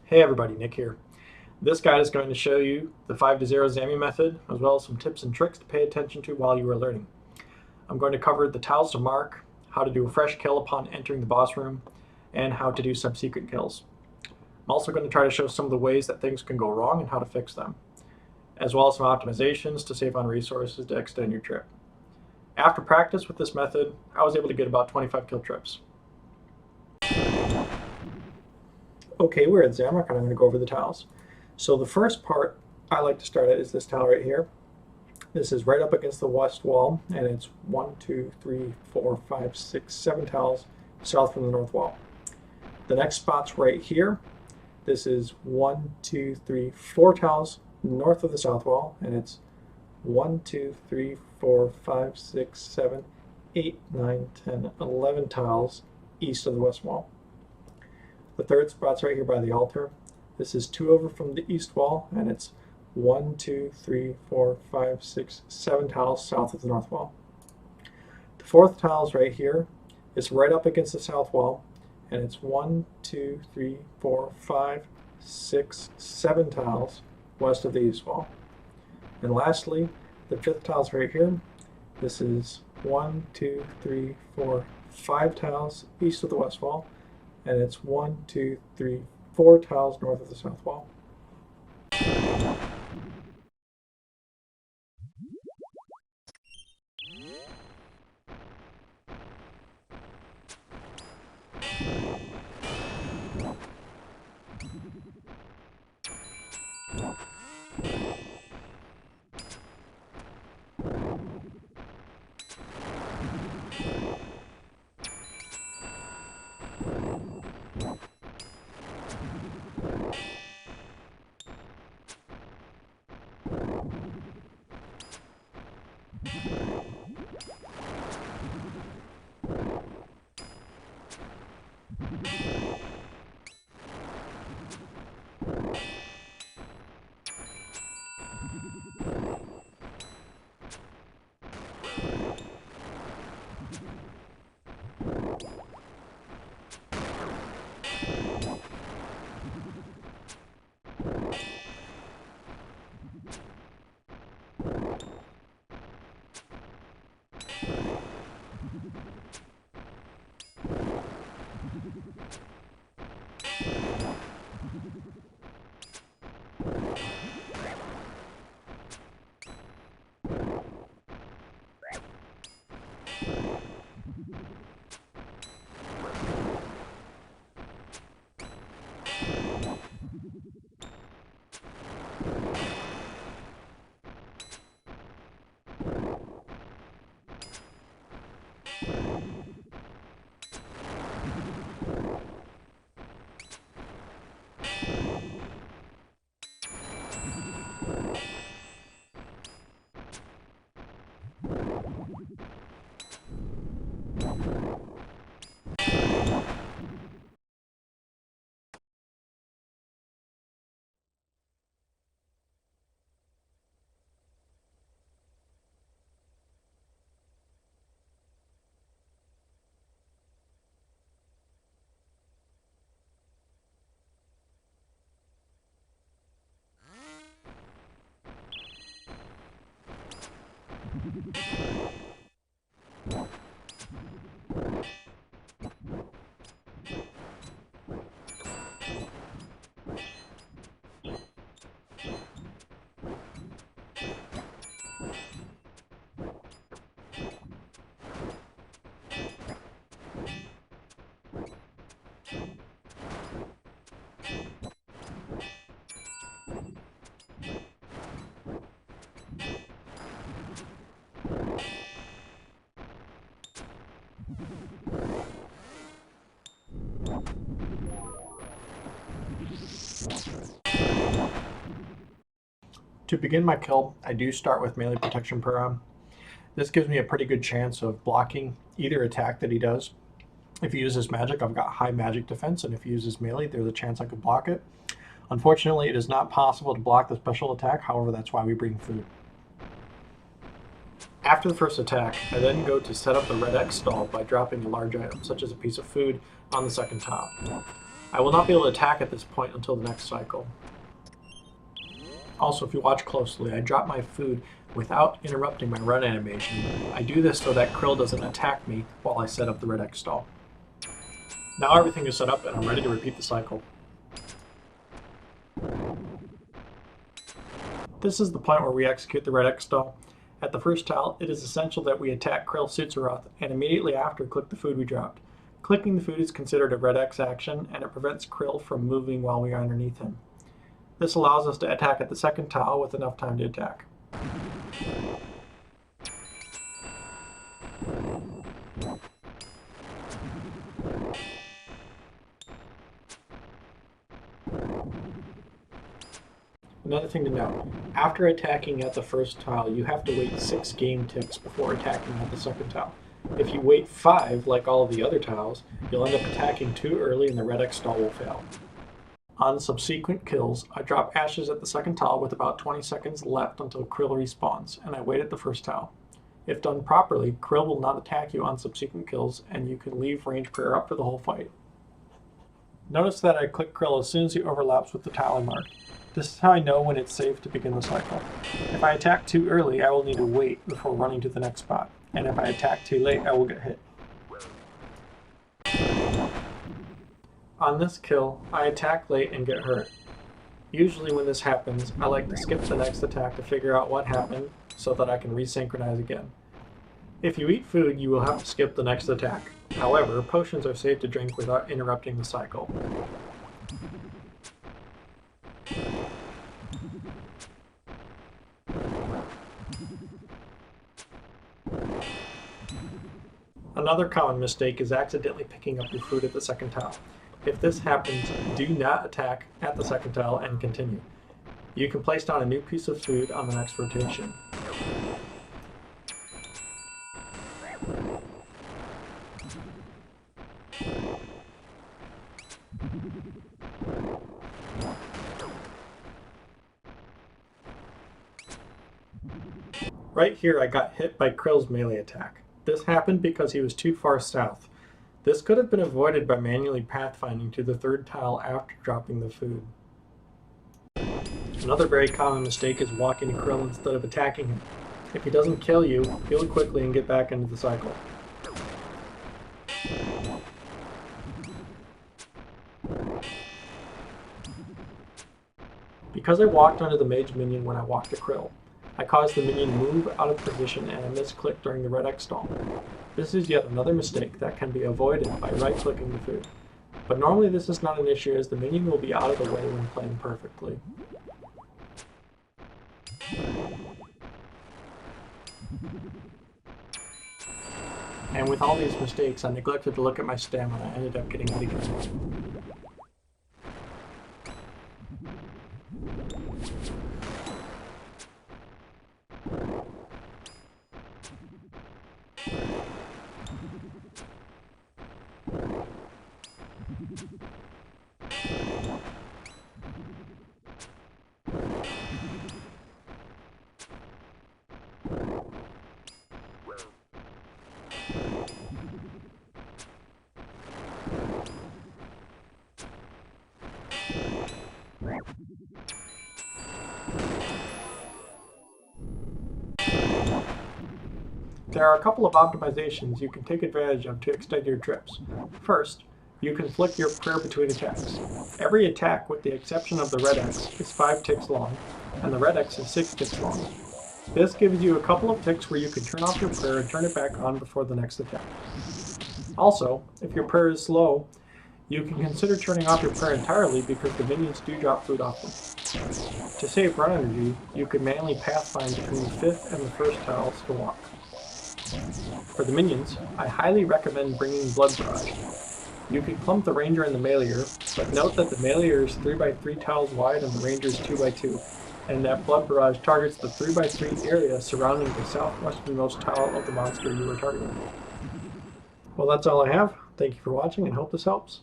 Hey everybody, Nick here. This guide is going to show you the 5 to 0 Zammy method, as well as some tips and tricks to pay attention to while you are learning. I'm going to cover the tiles to mark, how to do a fresh kill upon entering the boss room, and how to do sub-secret kills. I'm also going to try to show some of the ways that things can go wrong and how to fix them, as well as some optimizations to save on resources to extend your trip. After practice with this method, I was able to get about 25 kill trips. Okay, we're at Zamrock and I'm going to go over the tiles. So the first part I like to start at is this tile right here. This is right up against the west wall, and it's 1, 2, 3, 4, 5, 6, 7 tiles south from the north wall. The next spot's right here. This is 1, 2, 3, 4 tiles north of the south wall, and it's 1, 2, 3, 4, 5, 6, 7, 8, 9, 10, 11 tiles east of the west wall. The third spot's right here by the altar. This is 2 over from the east wall, and it's 1, 2, 3, 4, 5, 6, 7 tiles south of the north wall. The fourth tile's right here. It's right up against the south wall, and it's 1, 2, 3, 4, 5, 6, 7 tiles west of the east wall. And lastly, the fifth tile's right here. This is 1, 2, 3, 4, 5 tiles east of the west wall, and it's 1, 2, 3, 4 tiles north of the south wall. To begin my kill, I do start with melee protection per. This gives me a pretty good chance of blocking either attack that he does. If he uses magic, I've got high magic defense, and if he uses melee, there's a chance I could block it. Unfortunately, it is not possible to block the special attack, however, that's why we bring food. After the first attack, I then go to set up the red X stall by dropping a large item, such as a piece of food, on the second tile. I will not be able to attack at this point until the next cycle. Also, if you watch closely, I drop my food without interrupting my run animation. I do this so that Krill doesn't attack me while I set up the red X stall. Now everything is set up and I'm ready to repeat the cycle. This is the point where we execute the red X stall. At the first tile, it is essential that we attack Krill Sutzeroth and immediately after click the food we dropped. Clicking the food is considered a red X action and it prevents Krill from moving while we are underneath him. This allows us to attack at the second tile with enough time to attack. Another thing to note, after attacking at the first tile, you have to wait 6 game ticks before attacking at the second tile. If you wait 5, like all of the other tiles, you'll end up attacking too early and the red X stall will fail. On subsequent kills, I drop ashes at the second tile with about 20 seconds left until Krill respawns, and I wait at the first tile. If done properly, Krill will not attack you on subsequent kills, and you can leave range prayer up for the whole fight. Notice that I click Krill as soon as he overlaps with the tile I marked. This is how I know when it's safe to begin the cycle. If I attack too early, I will need to wait before running to the next spot, and if I attack too late, I will get hit. On this kill, I attack late and get hurt. Usually when this happens, I like to skip the next attack to figure out what happened so that I can resynchronize again. If you eat food, you will have to skip the next attack. However, potions are safe to drink without interrupting the cycle. Another common mistake is accidentally picking up your food at the second tile. If this happens, do not attack at the second tile and continue. You can place down a new piece of food on the next rotation. Right here I got hit by Krill's melee attack. This happened because he was too far south. This could have been avoided by manually pathfinding to the third tile after dropping the food. Another very common mistake is walking to Krill instead of attacking him. If he doesn't kill you, heal quickly and get back into the cycle. Because I walked under the mage minion when I walked to Krill, I caused the minion to move out of position and I misclicked during the red X stall. This is yet another mistake that can be avoided by right-clicking the food. But normally this is not an issue as the minion will be out of the way when playing perfectly. And with all these mistakes, I neglected to look at my stamina and ended up getting hit again. There are a couple of optimizations you can take advantage of to extend your trips. First, you can flick your prayer between attacks. Every attack, with the exception of the red X, is 5 ticks long, and the red X is 6 ticks long. This gives you a couple of ticks where you can turn off your prayer and turn it back on before the next attack. Also, if your prayer is slow, you can consider turning off your prayer entirely because the minions do drop food often. To save run energy, you can manually pathfind between the 5th and the 1st tiles to walk. For the minions, I highly recommend bringing Blood Barrage. You can clump the Ranger and the Meleeer, but note that the Meleeer is 3x3 tiles wide and the Ranger is 2x2, and that Blood Barrage targets the 3x3 area surrounding the southwesternmost tile of the monster you are targeting. Well, that's all I have. Thank you for watching and hope this helps.